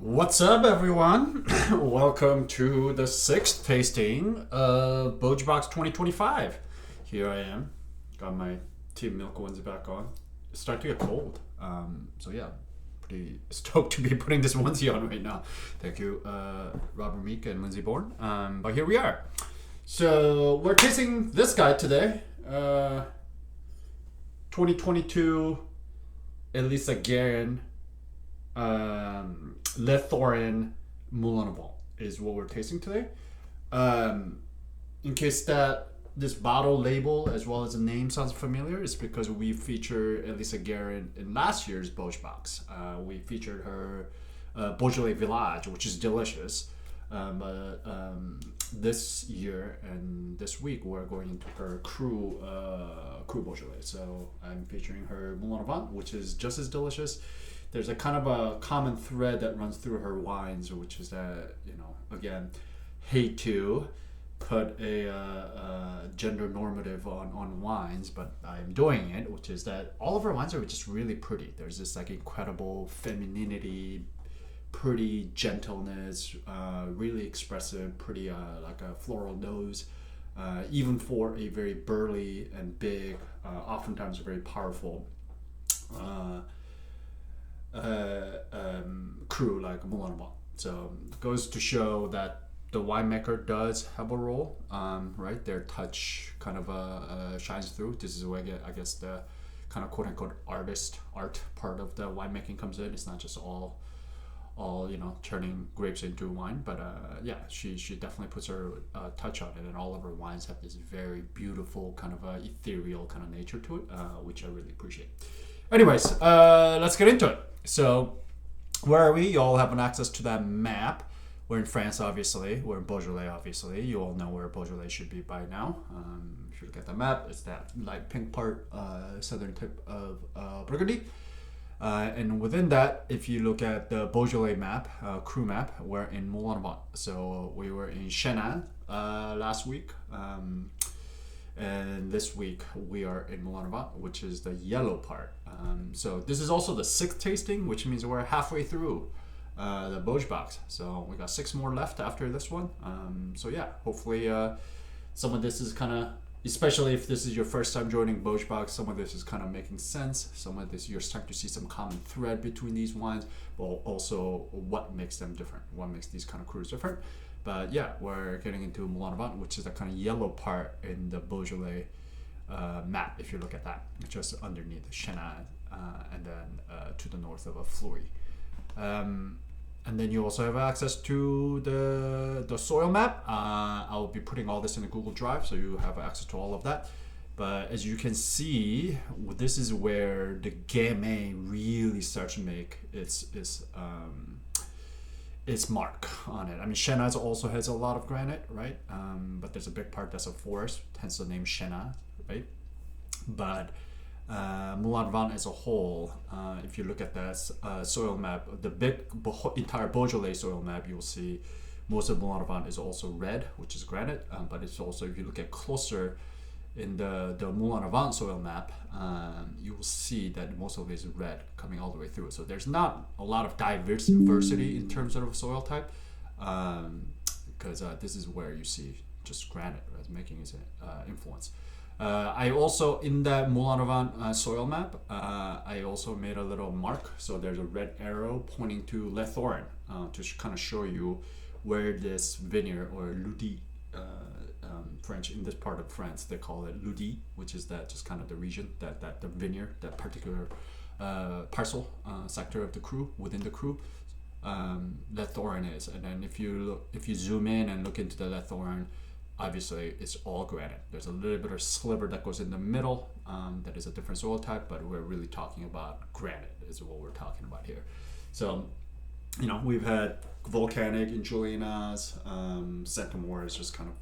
What's up, everyone? Welcome to the sixth tasting of Beauj Box 2025. Here I am. Got my Team Milk onesie back on. It's starting to get cold. So yeah, pretty stoked to be putting this onesie on right now. Thank you, Robert Meek and Lindsay Bourne. But here we are. So we're tasting this guy today. 2022 Elisa Guerin. Thorins Moulin-a-Vent is what we're tasting today. In case that this bottle label as well as the name sounds familiar, it's because we featured Elisa Guerin in last year's Beauj box. We featured her Beaujolais Village, which is delicious. But this year and this week we're going into her Cru Beaujolais. So I'm featuring her Moulin-a-Vent, which is just as delicious. There's a kind of a common thread that runs through her wines, which is that, again, hate to put a gender normative on wines, but I'm doing it, which is that all of her wines are just really pretty. There's this like incredible femininity, pretty gentleness, really expressive, pretty like a floral nose, even for a very burly and big, oftentimes very powerful crew like Moulin-a-Vent. So it goes to show that the winemaker does have a role, right? Their touch kind of shines through. This is where I guess the kind of quote unquote art part of the winemaking comes in. It's not just all turning grapes into wine, but yeah, she definitely puts her touch on it, and all of her wines have this very beautiful kind of ethereal kind of nature to it, which I really appreciate. Anyways, let's get into it. So, where are we? You all have an access to that map. We're in France, obviously. We're in Beaujolais, obviously. You all know where Beaujolais should be by now. If you look at the map, it's that light pink part, southern tip of Burgundy. And within that, if you look at the Beaujolais map, crew map, we're in Moulin-a-Vent. So we were in Chenin last week. And this week we are in Moulin-a-Vent, which is the yellow part. So this is also the sixth tasting, which means we're halfway through the Beauj box. So we got 6 more left after this one. So yeah, hopefully some of this is kind of, especially if this is your first time joining Beauj box, some of this is kind of making sense. Some of this you're starting to see some common thread between these wines, but also what makes them different, what makes these kind of crews different. But yeah, we're getting into Moulin-a-Vent, which is the kind of yellow part in the Beaujolais map, if you look at that, just underneath Chenin, and then to the north of a Fleury. And then you also have access to the soil map. I'll be putting all this in a Google Drive, so you have access to all of that. But as you can see, this is where the Guerin really starts to make its mark on it. I mean, Chenin also has a lot of granite, right? But there's a big part that's a forest, hence the name Chenin, right? But Moulin-a-Vent as a whole, if you look at that soil map, the entire Beaujolais soil map, you'll see most of Moulin-a-Vent is also red, which is granite, but it's also, if you look at closer in the Moulin-a-Vent soil map, you will see that most of it is red coming all the way through. So there's not a lot of diversity in terms of soil type, because this is where you see just granite as making its influence. I also, in that Moulin-a-Vent soil map, I also made a little mark. So there's a red arrow pointing to Les Thorins, to kind of show you where this vineyard, or Ludi, French, in this part of France, they call it Ludi, which is that just kind of the region, that the vineyard, that particular parcel, sector of the crew, within the crew, Les Thorins is. And then if you zoom in and look into the Les Thorins, obviously it's all granite. There's a little bit of sliver that goes in the middle, that is a different soil type, but we're really talking about granite is what we're talking about here. So, we've had volcanic in Juliana's, Centimore is just kind of,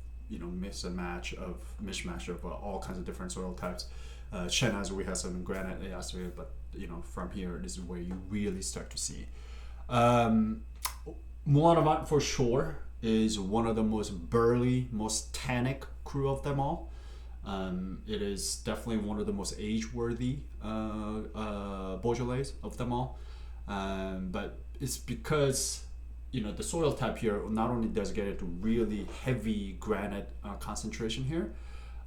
mishmash of all kinds of different soil types. Chenin, we have some granite, but from here, this is where you really start to see. Moulin-a-Vent for sure is one of the most burly, most tannic crew of them all. It is definitely one of the most age-worthy Beaujolais of them all. But it's because the soil type here not only does get into really heavy granite concentration here,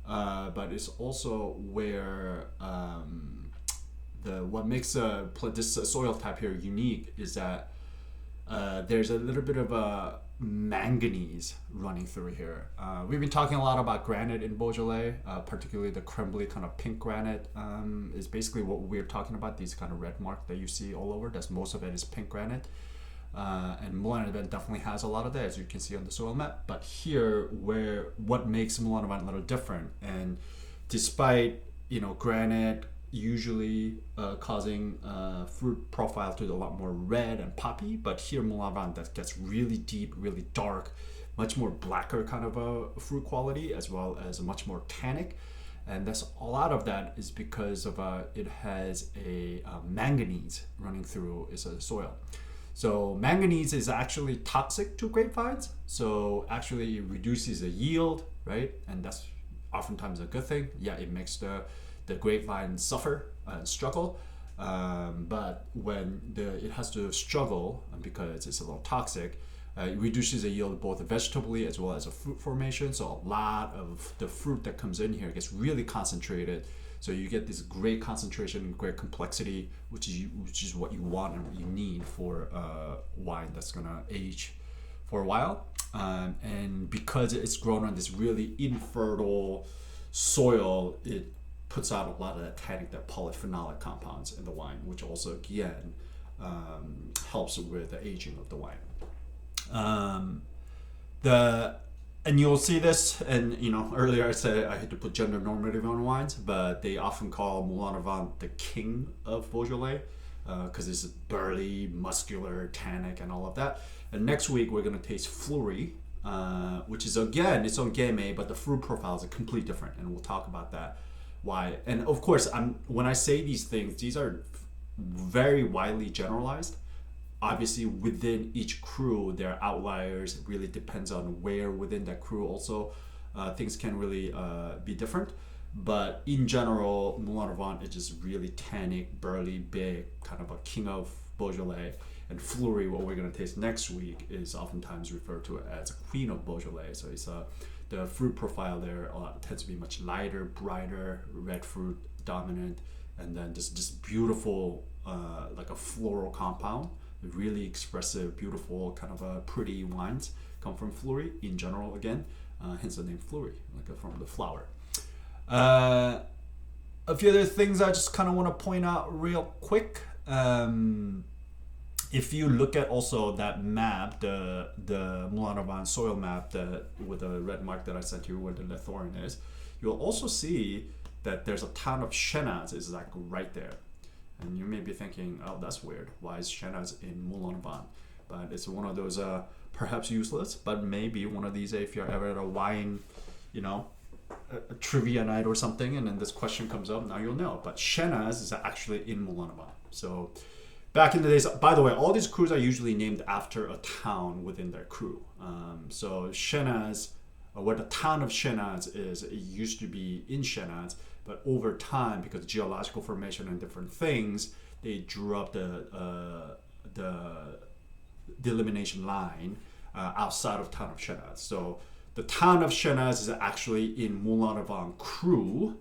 but it's also where what makes this soil type here unique is that there's a little bit of a manganese running through here. We've been talking a lot about granite in Beaujolais, particularly the crumbly kind of pink granite is basically what we're talking about. These kind of red mark that you see all over, that's most of it is pink granite. And Moulin-a-Vent definitely has a lot of that, as you can see on the soil map. But here, what makes Moulin-a-Vent a little different, and despite granite usually causing fruit profile to a lot more red and poppy, but here Moulin-a-Vent that gets really deep, really dark, much more blacker kind of a fruit quality, as well as much more tannic. And that's a lot of that is because of it has a manganese running through its soil. So manganese is actually toxic to grapevines. So actually it reduces the yield, right? And that's oftentimes a good thing. Yeah, it makes the grapevine suffer and struggle. But when it has to struggle because it's a little toxic, it reduces the yield both vegetably as well as a fruit formation. So a lot of the fruit that comes in here gets really concentrated. So you get this great concentration, great complexity, which is what you want and what you need for wine that's gonna age for a while. And because it's grown on this really infertile soil, it puts out a lot of that tannic, that polyphenolic compounds in the wine, which also again helps with the aging of the wine. And you'll see this, and earlier I said I had to put gender normative on wines, but they often call Moulin-a-Vent the king of Beaujolais because it's burly, muscular, tannic, and all of that. And next week we're going to taste Fleury, which is again its own gamay, but the fruit profile is completely different, and we'll talk about that. Why? And of course, when I say these things, these are very widely generalized. Obviously, within each cru, there are outliers. It really depends on where within that cru also things can really be different. But in general, Moulin-a-Vent is just really tannic, burly, big, kind of a king of Beaujolais. And Fleury, what we're going to taste next week, is oftentimes referred to as queen of Beaujolais. So it's the fruit profile there tends to be much lighter, brighter, red fruit dominant, and then just beautiful, like a floral compound. Really expressive, beautiful, kind of pretty wines come from Fleury in general again, hence the name Fleury, like from the flower. A few other things I just kind of want to point out real quick. If you look at also that map, the Moulin-a-Vent soil map with the red mark that I sent you where the Thorins is, you'll also see that there's a town of Chenas is like right there. And you may be thinking, oh, that's weird. Why is Chenas in Moulin-a-Vent? But it's one of those perhaps useless, but maybe one of these if you're ever at a wine, a trivia night or something, and then this question comes up, now you'll know. But Chenas is actually in Moulin-a-Vent. So back in the days, by the way, all these crus are usually named after a town within their cru. So Chenas, where the town of Chenas is, it used to be in Chenas. But over time, because of geological formation and different things, they drew up the delimitation line outside of town of Chenas. So the town of Chenas is actually in Moulin-a-Vent cru.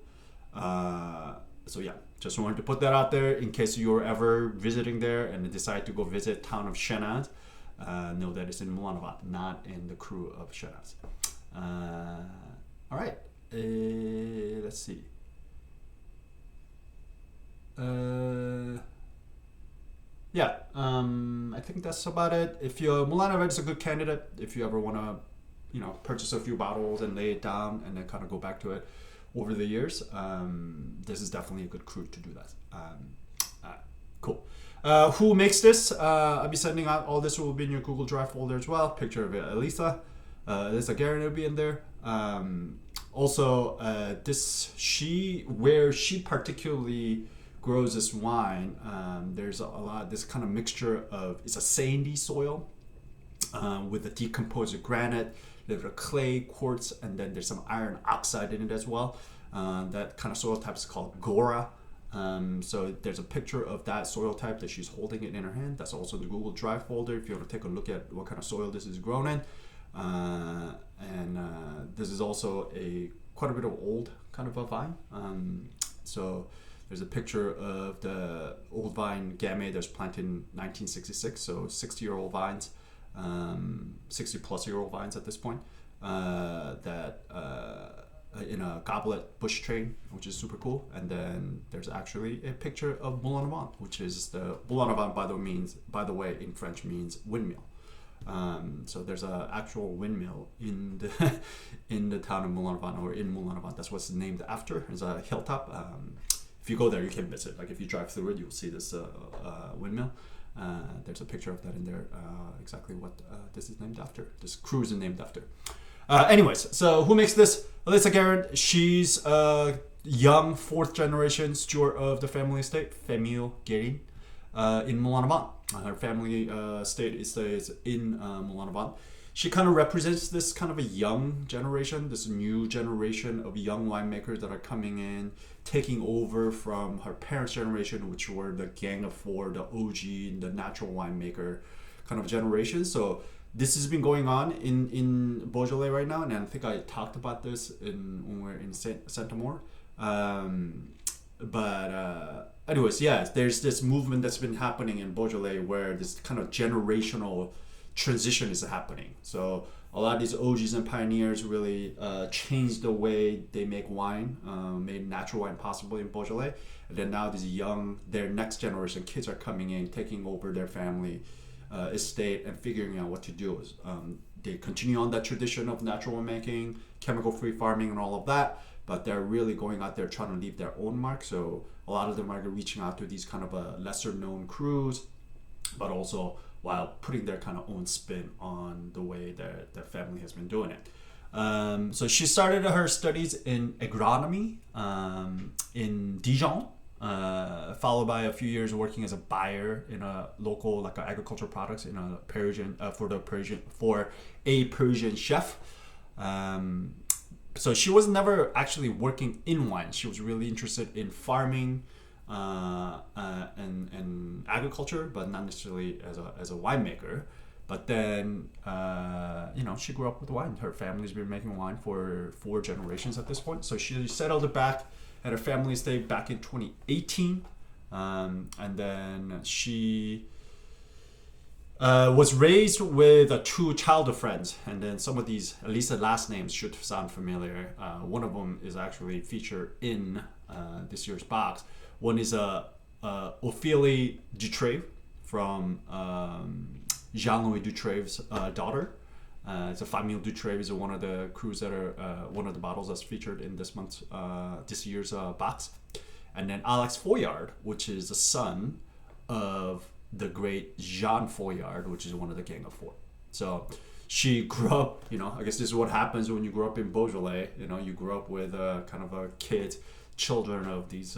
So yeah, just wanted to put that out there in case you're ever visiting there and decide to go visit town of Chenas. Know that it's in Moulin-a-Vent, not in the cru of Chenas. All right, let's see. I think that's about it. If Moulin-a-Vent is a good candidate, if you ever want to, purchase a few bottles and lay it down and then kind of go back to it over the years, this is definitely a good cru to do that. Cool. Who makes this? I'll be sending out all this will be in your Google Drive folder as well. Picture of Elisa. Elisa Guerin will be in there. Also, where she particularly grows this wine, there's a lot this kind of mixture of, it's a sandy soil with a decomposed granite, there's a clay, quartz, and then there's some iron oxide in it as well. That kind of soil type is called Gora. So there's a picture of that soil type that she's holding it in her hand. That's also the Google Drive folder if you want to take a look at what kind of soil this is grown in. This is also quite a bit of old kind of a vine. So there's a picture of the old vine gamay that was planted in 1966, so 60-year-old vines, 60-plus-year-old vines at this point, that in a goblet bush train, which is super cool. And then there's actually a picture of Moulin-a-Vent, which is the Moulin-a-Vent, by the way, in French means windmill. So there's an actual windmill in the town of Moulin-a-Vent, or in Moulin-a-Vent. That's what's named after. It's a hilltop. If you go there, you can visit. Like if you drive through it, you'll see this windmill. There's a picture of that in there. Exactly what this is named after. This cruise is named after. Anyways, so who makes this? Elisa Guerin. She's a young fourth generation steward of the family estate, Famille Guerin, in Moulin-a-Vent. Her family estate is in Moulin-a-Vent. She kind of represents this kind of a young generation, this new generation of young winemakers that are coming in, taking over from her parents' generation, which were the Gang of Four, the OG, the natural winemaker kind of generation. So this has been going on in Beaujolais right now, and I think I talked about this when we were in Saint-Amour. Anyways, yeah, there's this movement that's been happening in Beaujolais where this kind of generational transition is happening. So a lot of these OGs and pioneers really changed the way they make wine, made natural wine possible in Beaujolais. And then now their next generation kids are coming in, taking over their family estate and figuring out what to do. They continue on that tradition of natural winemaking, chemical-free farming and all of that, but they're really going out there trying to leave their own mark. So a lot of them are reaching out to these kind of lesser-known crews, but also while putting their kind of own spin on the way their family has been doing it. So she started her studies in agronomy in Dijon, followed by a few years working as a buyer in a local like agricultural products in a Parisian for a Parisian chef. So she was never actually working in wine. She was really interested in farming and agriculture, but not necessarily as a winemaker. But then, she grew up with wine. Her family's been making wine for 4 generations at this point. So she settled back at her family estate back in 2018. And then she was raised with 2 childhood friends. And then some of these Elisa last names should sound familiar. One of them is actually featured in this year's box. One is Ophélie Dutrève from Jean-Louis Dutrève's daughter. It's a Famille Dutrève is one of the crews that are one of the bottles that's featured in this year's box. And then Alex Foillard, which is the son of the great Jean Foillard, which is one of the Gang of Four. So she grew up, I guess this is what happens when you grow up in Beaujolais. You grew up with kind of a children of these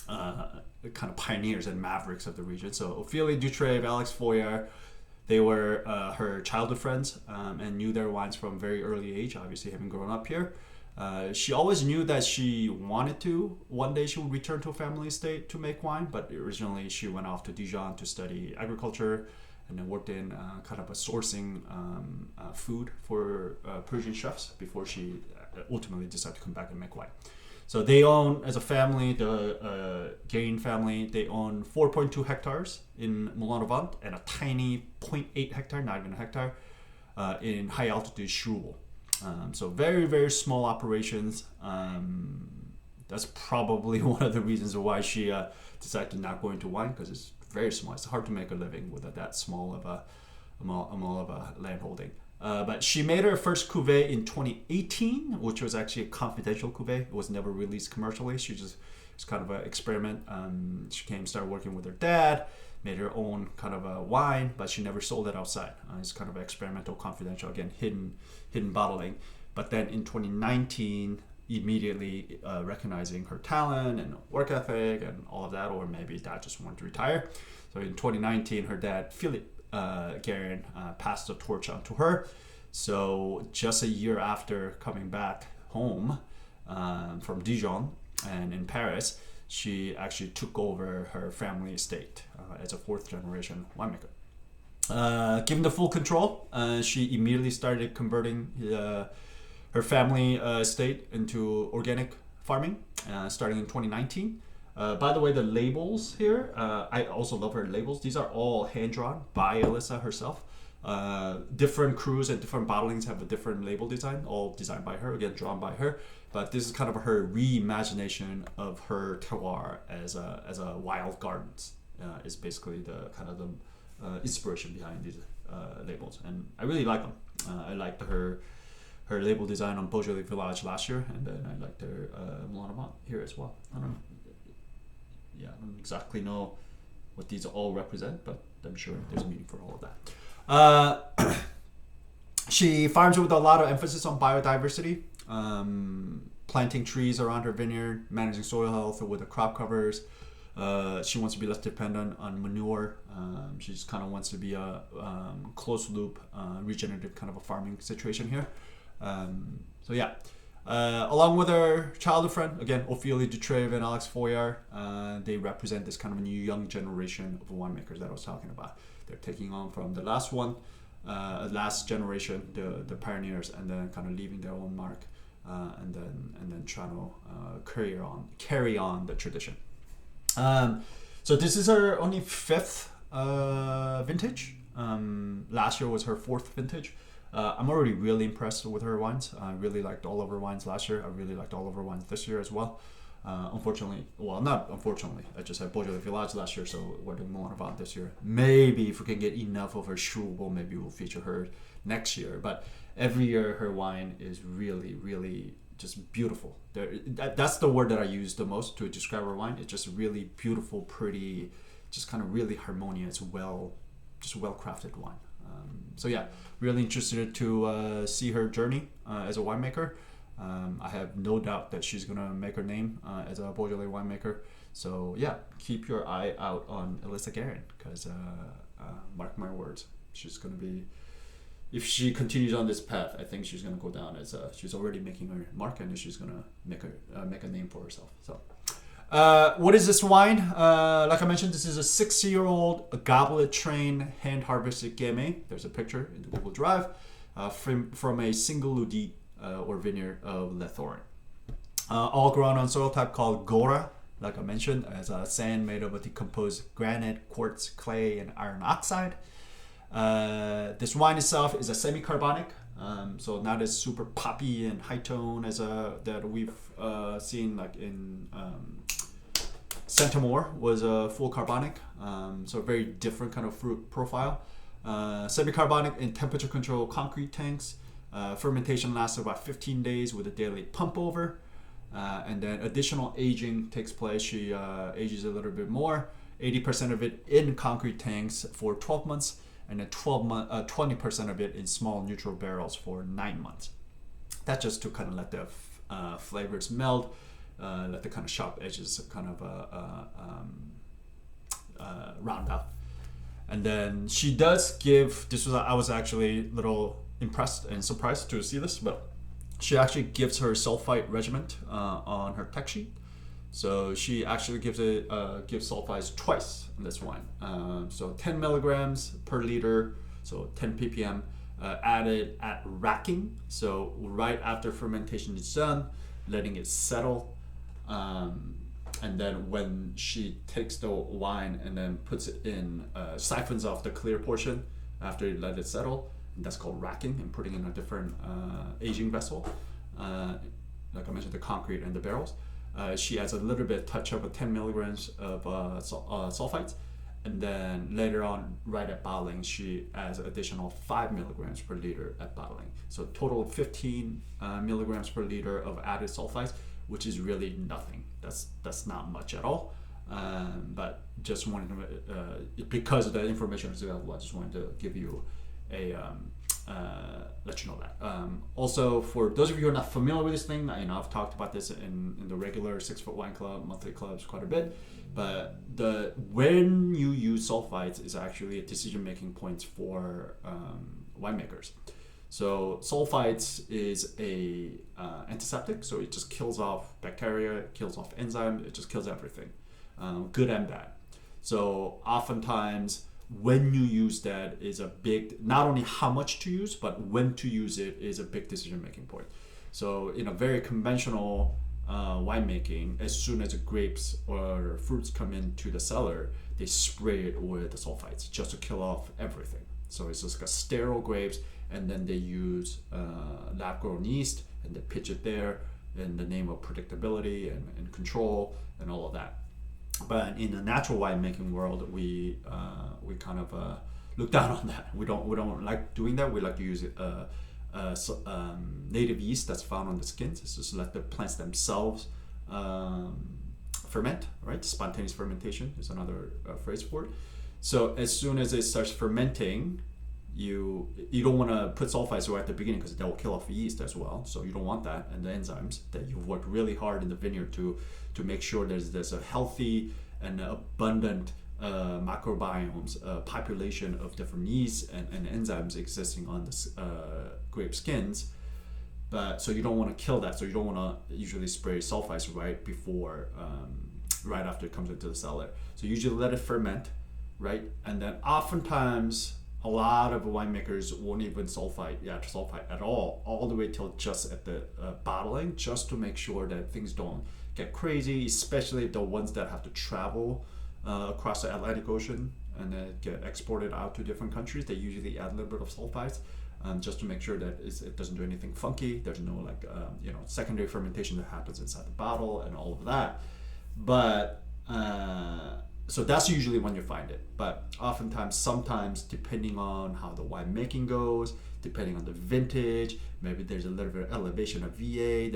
kind of pioneers and mavericks of the region. So Ophélie Dutrève, Alex Foillard, they were her childhood friends and knew their wines from very early age, obviously having grown up here. She always knew that she wanted to. One day she would return to a family estate to make wine, but originally she went off to Dijon to study agriculture and then worked in kind of a sourcing food for Persian chefs before she ultimately decided to come back and make wine. So they own, as a family, the Guerin family, they own 4.2 hectares in Moulin-a-Vent and a tiny 0.8 hectare, not even a hectare, in high altitude Chroubel. So very, very small operations. That's probably one of the reasons why she decided to not go into wine, because it's very small. It's hard to make a living with that small of a land holding. But she made her first cuvee in 2018, which was actually a confidential cuvee. It was never released commercially. It's kind of an experiment. She started working with her dad, made her own kind of a wine, but she never sold it outside. It's kind of experimental, confidential, again, hidden bottling. But then in 2019, immediately recognizing her talent and work ethic and all of that, or maybe dad just wanted to retire. So in 2019, her dad, Philippe Guerin, passed the torch on to her. So just a year after coming back home from Dijon and in Paris, she actually took over her family estate as a fourth generation winemaker. Given the full control, she immediately started converting her family estate into organic farming, starting in 2019. By the way, the labels here, I also love her labels. These are all hand-drawn by Elisa herself. Different crews and different bottlings have a different label design, all designed by her, again, drawn by her. But this is kind of her reimagination of her terroir as a wild gardens. Is basically the kind of the inspiration behind these labels, and I really like them. I liked her label design on Beauj Village last year, and then I liked her Moulin-a-Vent here as well. I don't exactly know what these all represent, but I'm sure there's a meaning for all of that. She farms with a lot of emphasis on biodiversity, planting trees around her vineyard, managing soil health with the crop covers. She wants to be less dependent on manure. She just kind of wants to be a closed loop, regenerative kind of a farming situation here. So yeah, along with her childhood friend, again, Ophélie Dutrève and Alex Foyard, they represent this kind of a new young generation of winemakers that I was talking about. They're taking on from the last generation, the pioneers, and then kind of leaving their own mark, and then trying to carry on the tradition. So this is her only fifth vintage. Last year was her fourth vintage. I'm already really impressed with her wines. I really liked all of her wines last year. I really liked all of her wines this year as well. Not unfortunately, I just had Beauj Village last year, so we're doing Moulin-a-Vent this year. Maybe if we can get enough of her Chou, maybe we'll feature her next year. But every year her wine is really, really just beautiful. That's the word that I use the most to describe her wine. It's just really beautiful, pretty, just kind of really harmonious, well-crafted wine. So yeah, really interested to see her journey as a winemaker. I have no doubt that she's gonna make her name as a Beaujolais winemaker. So yeah, keep your eye out on Elisa Guerin, because mark my words, she's gonna be. If she continues on this path, I think she's gonna go down as she's already making her mark, and she's gonna make a name for herself. So, what is this wine? Like I mentioned, this is a 6-year-old goblet train hand harvested Gamay. There's a picture in the Google Drive from a single Ludi or vineyard of Le Thorins. All grown on soil type called Gora, like I mentioned, as a sand made of a decomposed granite, quartz, clay, and iron oxide. This wine itself is a semi-carbonic, so not as super poppy and high tone as that we've seen like in Saint-Amour was a full carbonic, so a very different kind of fruit profile. Semi-carbonic in temperature controlled concrete tanks. Fermentation lasts about 15 days with a daily pump over, and then additional aging takes place. She ages a little bit more, 80% of it in concrete tanks for 12 months, and then 20% of it in small neutral barrels for 9 months. That's just to kind of let the flavors meld, let the kind of sharp edges kind of round out. And then she does give, I was actually a little impressed and surprised to see this, but she actually gives her sulfite regimen on her tech sheet. So she actually gives sulfites twice in this wine. So 10 milligrams per liter, so 10 ppm, added at racking. So right after fermentation is done, letting it settle. And then when she takes the wine and then puts it in, siphons off the clear portion after you let it settle. That's called racking, and putting in a different aging vessel. Like I mentioned, the concrete and the barrels. She adds a little bit touch of 10 milligrams of sulfites, and then later on, right at bottling, she adds additional 5 milligrams per liter at bottling. So total of 15 milligrams per liter of added sulfites, which is really nothing. That's not much at all. But just wanted to, because of the information is available, I just wanted to give you let you know that. Also, for those of you who are not familiar with this thing, I've talked about this in the regular 6 Foot Wine Club monthly clubs quite a bit. But when you use sulfites is actually a decision making point for winemakers. So sulfites is a antiseptic, so it just kills off bacteria, it kills off enzyme, it just kills everything, good and bad. So oftentimes when you use that is a big, not only how much to use, but when to use it is a big decision making point. So in a very conventional winemaking, as soon as the grapes or fruits come into the cellar, they spray it with the sulfites just to kill off everything. So it's just like sterile grapes, and then they use lab grown yeast and they pitch it there in the name of predictability and control and all of that. But in the natural winemaking world, we kind of look down on that. We don't like doing that. We like to use native yeast that's found on the skins. It's just let the plants themselves ferment, right? Spontaneous fermentation is another phrase for it. So as soon as it starts fermenting, you don't want to put sulfites right at the beginning because that will kill off yeast as well. So you don't want that, and the enzymes that you've worked really hard in the vineyard to make sure there's a healthy and abundant microbiomes, population of different yeasts and enzymes existing on the grape skins. But so you don't want to kill that. So you don't want to usually spray sulfites right before, right after it comes into the cellar. So usually let it ferment, right? And then oftentimes a lot of winemakers won't even sulfite at all the way till just at the bottling, just to make sure that things don't get crazy, especially the ones that have to travel across the Atlantic Ocean and then get exported out to different countries. They usually add a little bit of sulfites just to make sure that it doesn't do anything funky. There's no secondary fermentation that happens inside the bottle and all of that. But so that's usually when you find it. But oftentimes, sometimes, depending on how the winemaking goes, depending on the vintage, maybe there's a little bit of elevation of VA,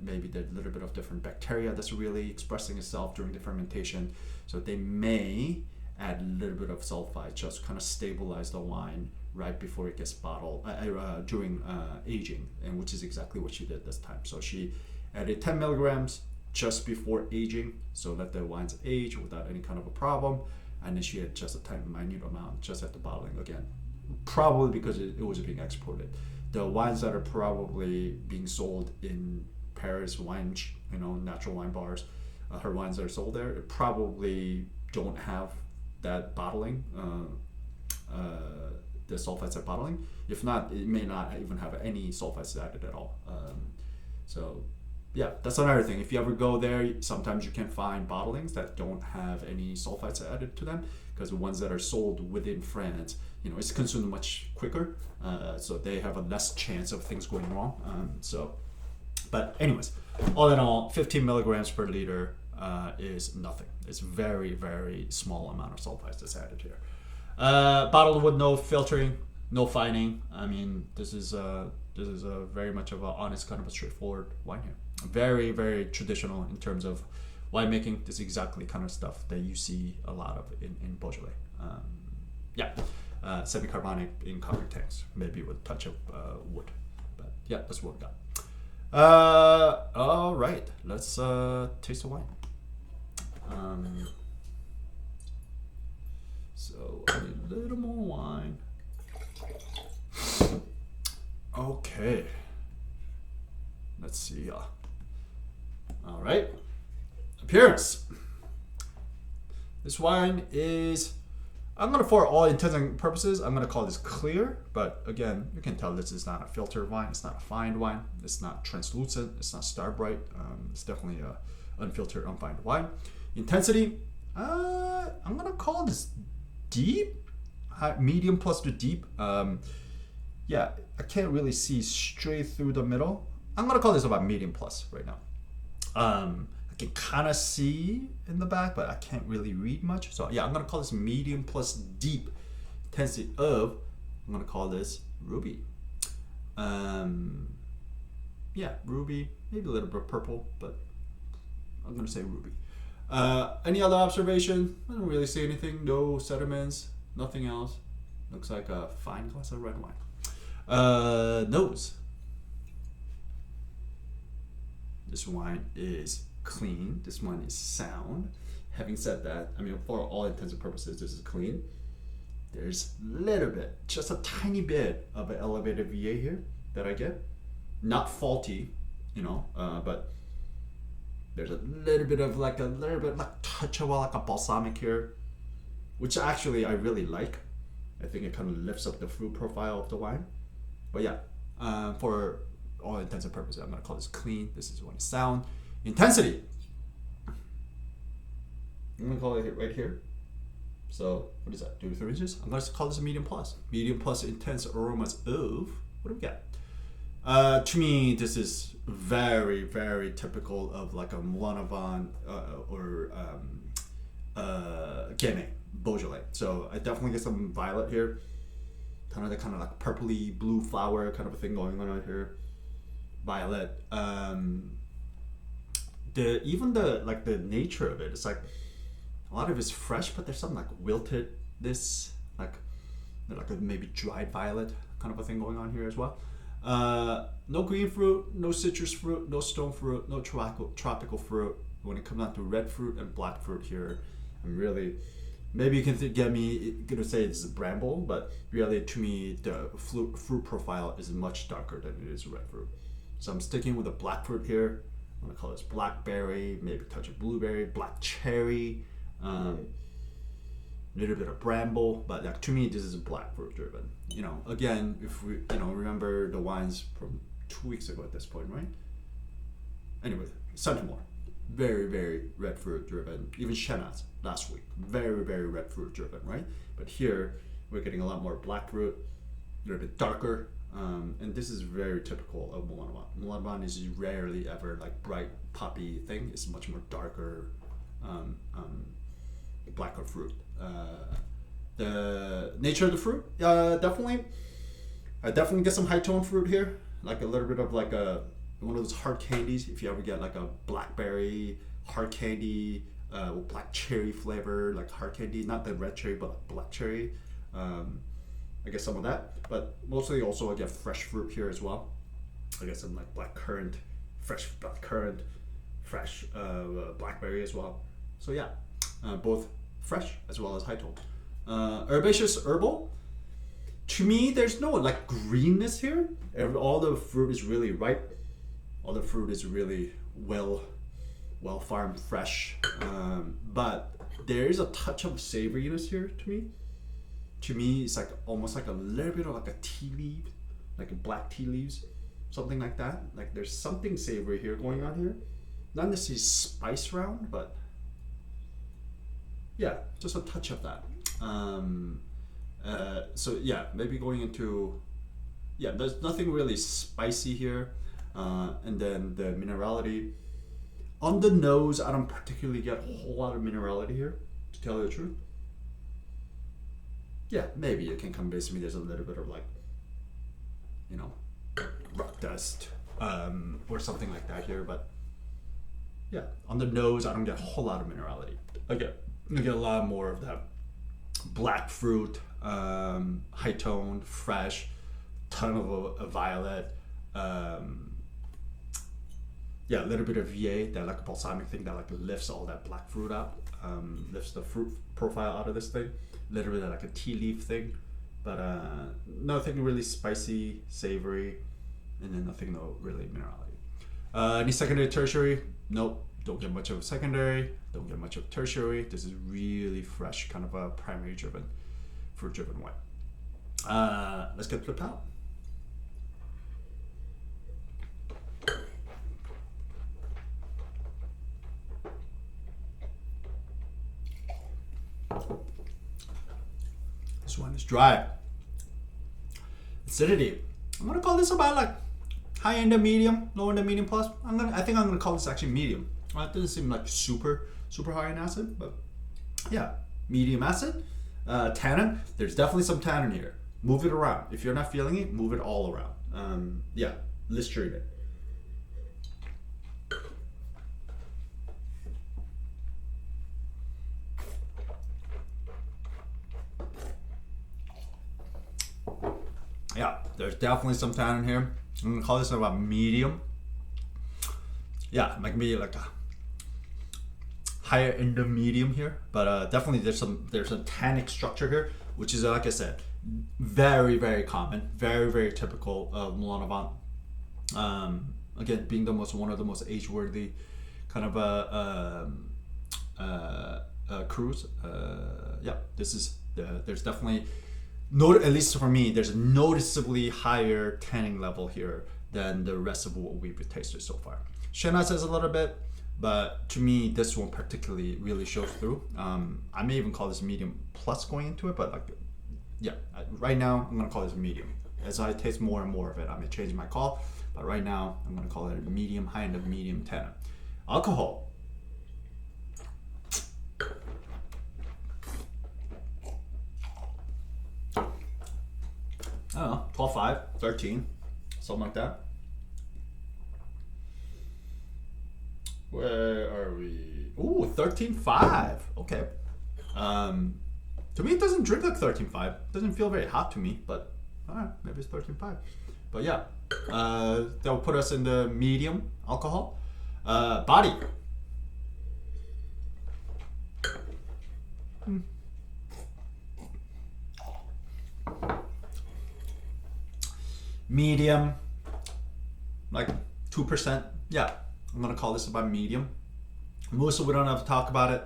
maybe there's a little bit of different bacteria that's really expressing itself during the fermentation. So they may add a little bit of sulfite just to kind of stabilize the wine right before it gets bottled, during aging, and which is exactly what she did this time. So she added 10 milligrams just before aging, so let the wines age without any kind of a problem, and then she had just a tiny minute amount just at the bottling again, probably because it was being exported. The wines that are probably being sold in Paris natural wine bars, her wines that are sold there, it probably don't have that bottling, the sulfites at bottling. If not, it may not even have any sulfites added at all. So yeah, that's another thing. If you ever go there, sometimes you can find bottlings that don't have any sulfites added to them, because the ones that are sold within France, it's consumed much quicker, so they have a less chance of things going wrong. But anyways, all in all, 15 milligrams per liter is nothing. It's very, very small amount of sulfites that's added here. Bottled with no filtering, no fining. I mean, this is a very much of an honest, kind of a straightforward wine here. Very, very traditional in terms of winemaking. This is exactly kind of stuff that you see a lot of in Beaujolais. Semi-carbonic in concrete tanks, maybe with a touch of wood. But yeah, that's what we got. All right, let's taste the wine. So I need a little more wine. Okay. Let's see. All right. Appearance. This wine is, for all intents and purposes, I'm gonna call this clear. But again, you can tell this is not a filtered wine. It's not a fined wine. It's not translucent. It's not star bright. It's definitely a unfiltered, unfined wine. Intensity. I'm gonna call this deep, medium plus to deep. Yeah, I can't really see straight through the middle. I'm gonna call this about medium plus right now. I can kind of see in the back, but I can't really read much. So yeah, I'm gonna call this medium plus deep intensity of, I'm gonna call this ruby. Yeah, ruby, maybe a little bit purple, but I'm gonna say ruby. Any other observation? I don't really see anything. No sediments, nothing else. Looks like a fine glass of red wine. Nose. This wine is clean. This wine is sound. Having said that, for all intents and purposes, this is clean. there's a little bit, just a tiny bit of an elevated VA here that I get. Not faulty, you know, but there's a little bit like touch of like a balsamic here, which actually I really like. I think it kind of lifts up the fruit profile of the wine. But yeah, for all intents and purposes, I'm gonna call this clean. This is when it's sound. Intensity. I'm gonna call it right here. So what is that? 2 to 3 inches. I'm gonna call this a medium plus. Medium plus intense aromas of, what do we got? To me, this is very, very typical of like a Moulin-a-Vent or Guerin, Beaujolais. So I definitely get some violet here, kind of like purpley blue flower kind of a thing going on right here. Violet. Even the nature of it, it's like a lot of it's fresh, but there's some like wilted like a maybe dried violet kind of a thing going on here as well. No green fruit, no citrus fruit, no stone fruit, no tropical fruit. When it comes down to red fruit and black fruit here, I'm really, maybe you can get me gonna say it's a bramble, but really to me the fruit profile is much darker than it is red fruit. So I'm sticking with the black fruit here. I'm gonna call this blackberry, maybe a touch of blueberry, black cherry, little bit of bramble, but like to me this is black fruit driven. You know, again, if we remember the wines from 2 weeks ago at this point, right? Anyway, Centimore, very, very red fruit driven. Even Chenas last week, very, very red fruit driven, right? But here we're getting a lot more black fruit, a little bit darker, and this is very typical of Moulin-a-Vent. Moulin-a-Vent is rarely ever like bright poppy thing. It's much more darker, blacker fruit. The nature of the fruit, definitely. I definitely get some high tone fruit here, like a little bit of like one of those hard candies. If you ever get like a blackberry hard candy, black cherry flavor, like hard candy, not the red cherry, but like black cherry. I get some of that, but mostly also I get fresh fruit here as well. I get some like black currant, fresh black currant, fresh blackberry as well. So yeah, both fresh as well as high tone. Herbaceous herbal. To me, there's no like greenness here. All the fruit is really ripe. All the fruit is really well farmed, fresh. But there is a touch of savoriness here to me. To me, it's like almost like a little bit of like a tea leaf, like a black tea leaves, something like that. Like there's something savory here going on here. Not necessarily spice round, but yeah, just a touch of that. So yeah, maybe going into, yeah, there's nothing really spicy here. And then the minerality. On the nose, I don't particularly get a whole lot of minerality here, to tell you the truth. Yeah, maybe you can convince me there's a little bit of like, rock dust, or something like that here, but yeah, on the nose, I don't get a whole lot of minerality. I get a lot more of that black fruit, high tone, fresh, ton of a violet, yeah, a little bit of VA, that like a balsamic thing that like lifts all that black fruit out, lifts the fruit profile out of this thing. A little bit of like a tea leaf thing, but nothing really spicy, savory, and then nothing no really minerality. Any secondary, tertiary? Nope. Don't get much of secondary. Don't get much of tertiary. This is really fresh, kind of a primary driven, fruit driven wine. Let's get to the palate. This one is dry. Acidity. I'm gonna call this about like high end of medium, low end of medium plus. I think I'm gonna call this actually medium. It doesn't seem like super high in acid, but yeah, medium acid. Tannin. There's definitely some tannin here. Move it around. If you're not feeling it, move it all around. Yeah, Listerine it. Yeah, there's definitely some tannin here. I'm gonna call this about medium. Yeah, like maybe like a higher end of medium here, but definitely there's a tannic structure here. which is, like I said, very, very common, very, very typical of Moulin-a-Vent. Again, being one of the most age-worthy kind of cruise. Yeah, this is there's definitely at least for me, there's a noticeably higher tanning level here than the rest of what we've tasted so far. Shenna says a little bit, but to me, this one particularly really shows through. I may even call this medium plus going into it, but like, yeah, right now I'm gonna call this medium. As I taste more and more of it, I may change my call, but right now I'm gonna call it a medium, high end of medium tannin. Alcohol. I don't know, 12.5, 13, something like that. Where are we? Ooh, 13.5. Okay. To me, it doesn't drink like 13.5. It doesn't feel very hot to me, but alright, maybe it's 13.5. But yeah, that will put us in the medium alcohol. Body. Medium, like 2%. Yeah, I'm gonna call this about medium. Most of we don't have to talk about it.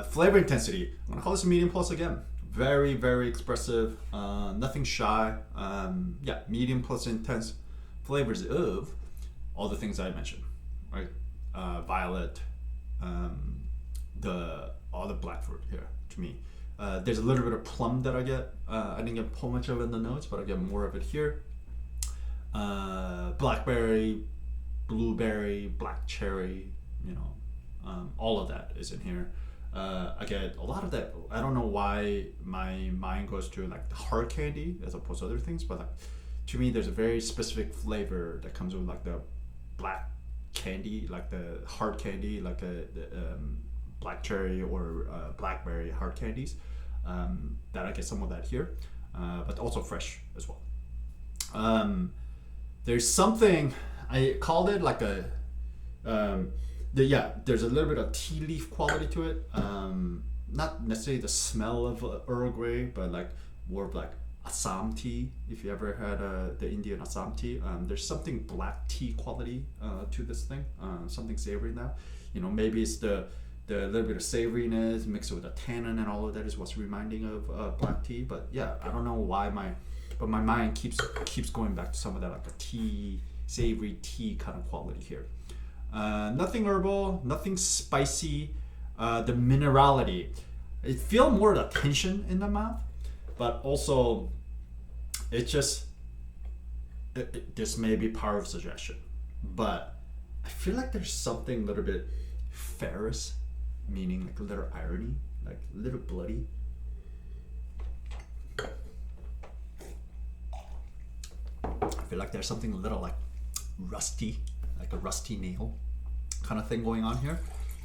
Flavor intensity, I'm gonna call this a medium plus again. Very, very expressive, nothing shy. Yeah, medium plus intense flavors of all the things I mentioned, right? Violet, all the black fruit here to me. There's a little bit of plum that I get. I didn't get so much of it in the notes, but I get more of it here. Blackberry, blueberry, black cherry, all of that is in here. I get a lot of that. I don't know why my mind goes to like the hard candy as opposed to other things, but like to me, there's a very specific flavor that comes with like the black candy, like the hard candy, like the black cherry or blackberry hard candies. That I get some of that here, but also fresh as well. There's something I called it like a there's a little bit of tea leaf quality to it. Not necessarily the smell of Earl Grey, but like more of like Assam tea. If you ever had the Indian Assam tea, there's something black tea quality to this thing. Something savory now. Maybe it's the little bit of savoriness mixed with the tannin and all of that is what's reminding of black tea. But yeah, I don't know why my mind keeps going back to some of that like a tea, savory tea kind of quality here. Nothing herbal, nothing spicy. The minerality, it feels more the tension in the mouth, but also this may be power of suggestion, but I feel like there's something a little bit ferrous, meaning like a little irony, like a little bloody. I feel like there's something a little like rusty, like a rusty nail kind of thing going on here.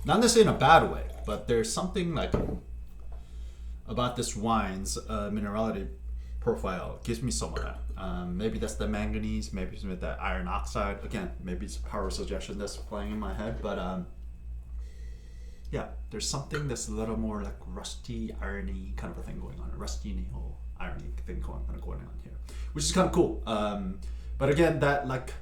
Not necessarily in a bad way, but there's something like about this wine's minerality profile gives me some of that. Maybe that's the manganese, maybe it's that iron oxide. Again, maybe it's a power suggestion that's playing in my head, but yeah, there's something that's a little more like rusty, irony kind of a thing going on, a rusty nail irony thing going on here, which is kind of cool. But again, that like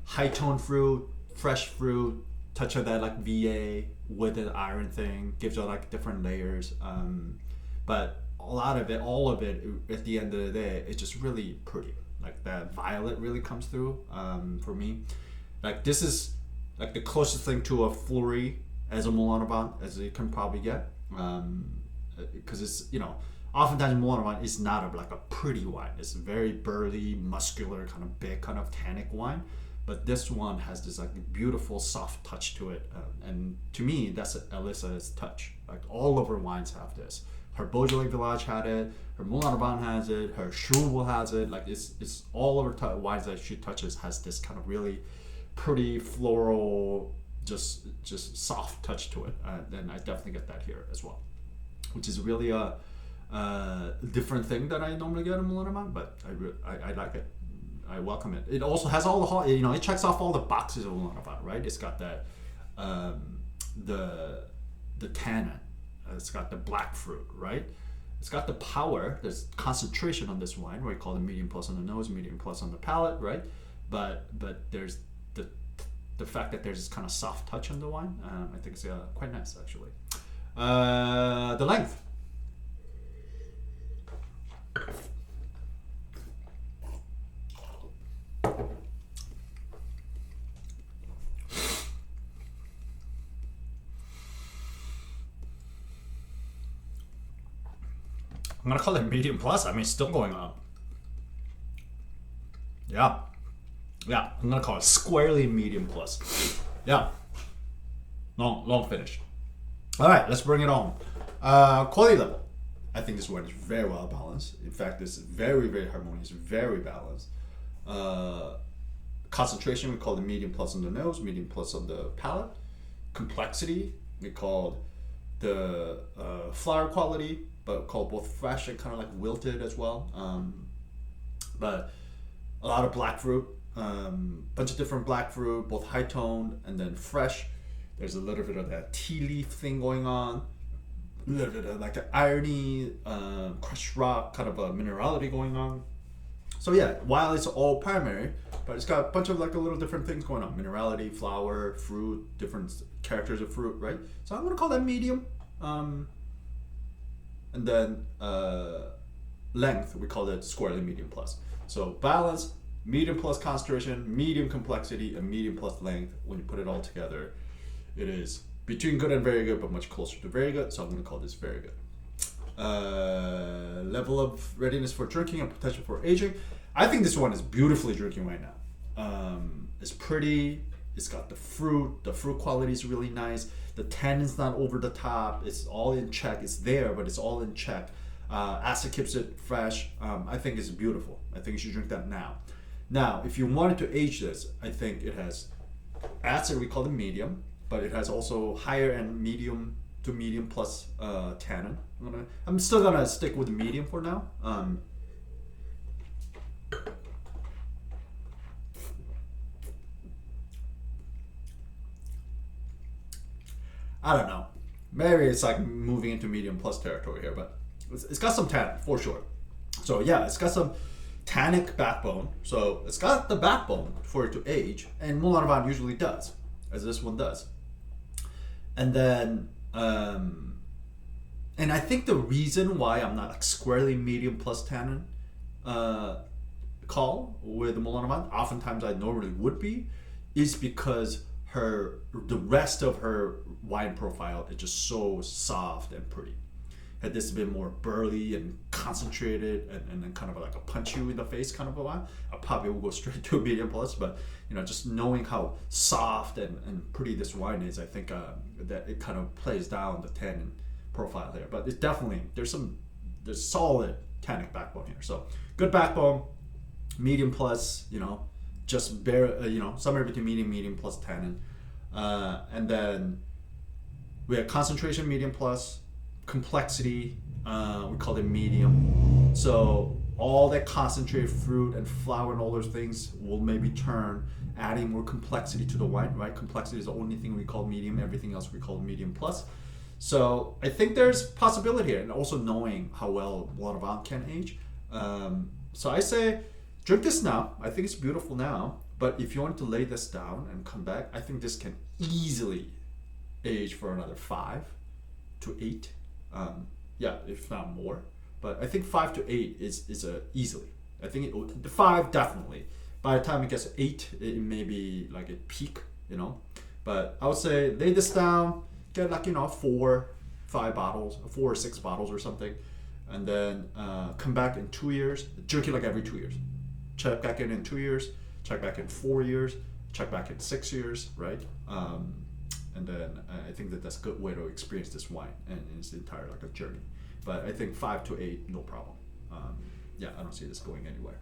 high tone fruit, fresh fruit, touch of that like VA with the iron thing gives you like different layers. But all of it, at the end of the day, it's just really pretty. Like that violet really comes through for me. Like this is like the closest thing to a flurry as a Moulin-a-Vent as you can probably get. Because it's, oftentimes Moulin-a-Vent is not like a pretty wine. It's a very burly, muscular, kind of big, kind of tannic wine. But this one has this like beautiful soft touch to it, and to me that's Elisa's touch. Like all of her wines have this. Her Beaujolais Village had it. Her Moulin-a-Vent has it. Her Chouvel has it. Like it's all of her wines that she touches has this kind of really pretty floral, just soft touch to it, and I definitely get that here as well, which is really a different thing that I normally get in Moulin-a-Vent, but I like it. I welcome it. It also has all the it checks off all the boxes of Moulin-a-Vent, right? It's got that the tannin, it's got the black fruit, right? It's got the power. There's concentration on this wine, where we call it medium plus on the nose, medium plus on the palate, right? But there's the fact that there's this kind of soft touch on the wine. I think it's quite nice actually. The length. I'm gonna call it medium plus. I mean, it's still going up. Yeah, I'm gonna call it squarely medium plus. Yeah, long finish. All right, let's bring it on. Quality level. I think this wine is very well balanced. In fact, it's very harmonious, very balanced. Concentration, we call it medium plus on the nose, medium plus on the palate. Complexity, we called the flower quality, but called both fresh and kind of like wilted as well. But a lot of black fruit, bunch of different black fruit, both high toned and then fresh. There's a little bit of that tea leaf thing going on, a little bit of like an irony, crushed rock, kind of a minerality going on. So yeah, while it's all primary, but it's got a bunch of like a little different things going on. Minerality, flower, fruit, different characters of fruit, right? So I'm gonna call that medium. And then length, we call that squarely medium plus. So balance, medium plus concentration, medium complexity, and medium plus length. When you put it all together, it is between good and very good, but much closer to very good. So I'm gonna call this very good. Level of readiness for drinking and potential for aging. I think this one is beautifully drinking right now. It's pretty. It's got the fruit. The fruit quality is really nice. The tannin's not over the top. It's all in check. It's there, but it's all in check. Acid keeps it fresh. I think it's beautiful. I think you should drink that now. Now, if you wanted to age this, I think it has acid. We call it medium, but it has also higher and medium to medium plus tannin. I'm still gonna stick with the medium for now. I don't know. Maybe it's like moving into medium plus territory here, but it's got some tannin for sure. So yeah, it's got some tannic backbone. So it's got the backbone for it to age, and Moulin-a-Vent usually does, as this one does. And then, and I think the reason why I'm not like squarely medium plus tannin call with Moulin-a-Vent, oftentimes I normally would be, is because the rest of her wine profile is just so soft and pretty. Had this been more burly and concentrated and then kind of like a punch you in the face kind of a wine, I probably will go straight to a medium plus. But just knowing how soft and pretty this wine is, I think that it kind of plays down the tannin profile here. But it's definitely there's solid tannic backbone here. So good backbone, medium plus, just bare, somewhere between medium plus tannin. And then we have concentration, medium plus, complexity, we call it medium. So all that concentrated fruit and flower and all those things will maybe turn, adding more complexity to the wine, right? Complexity is the only thing we call medium. Everything else we call medium plus. So I think there's possibility here, and also knowing how well Moulin-a-Vent can age. So I say, drink this now. I think it's beautiful now. But if you want to lay this down and come back, I think this can easily age for another 5 to 8. If not more. But I think 5 to 8 is easily. I think the 5 definitely. By the time it gets to 8, it may be like a peak, But I would say lay this down, get like 4, 5 bottles, 4 or 6 bottles or something, and then come back in 2 years. Drink it like every 2 years. Check back in 2 years. Check back in 4 years, check back in 6 years, right? And then I think that's a good way to experience this wine and its entire like a journey. But I think 5 to 8, no problem. I don't see this going anywhere.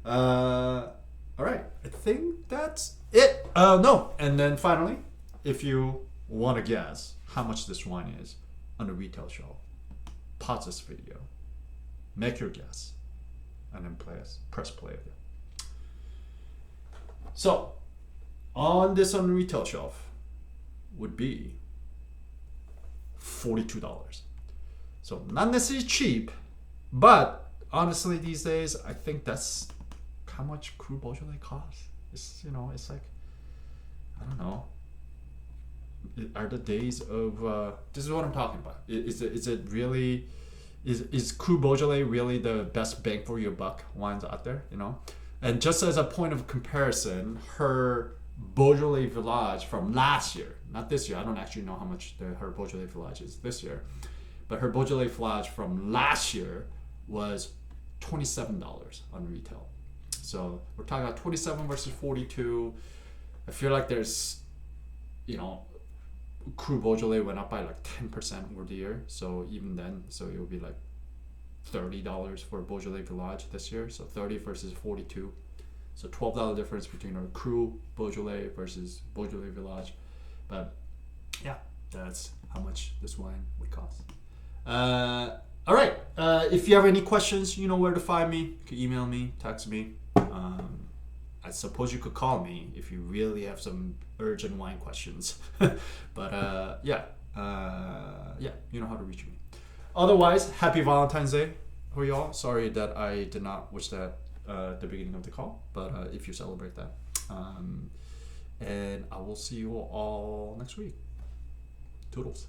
All right, I think that's it. No, and then finally, if you want to guess how much this wine is on the retail shelf, pause this video, make your guess, and then press play again. So, on the retail shelf would be $42. So not necessarily cheap, but honestly these days I think that's how much Cru Beaujolais costs. It's it's like, I don't know. Are the days of this is what I'm talking about. Is it really is Cru Beaujolais really the best bang for your buck wines out there? And just as a point of comparison, her Beaujolais Village from last year, not this year. I don't actually know how much her Beaujolais Village is this year, but her Beaujolais Village from last year was $27 on retail. So we're talking about 27 versus 42. I feel like there's, Cru Beaujolais went up by like 10% over the year. So even then, so it would be like $30 for Beaujolais Village this year. So 30 versus 42. So $12 difference between our Cru Beaujolais versus Beaujolais Village. But yeah, that's how much this wine would cost. All right. If you have any questions, you know where to find me. You can email me, text me. I suppose you could call me if you really have some urgent wine questions. But yeah, you know how to reach me. Otherwise, happy Valentine's Day for y'all. Sorry that I did not wish that at the beginning of the call, but if you celebrate that. And I will see you all next week. Toodles.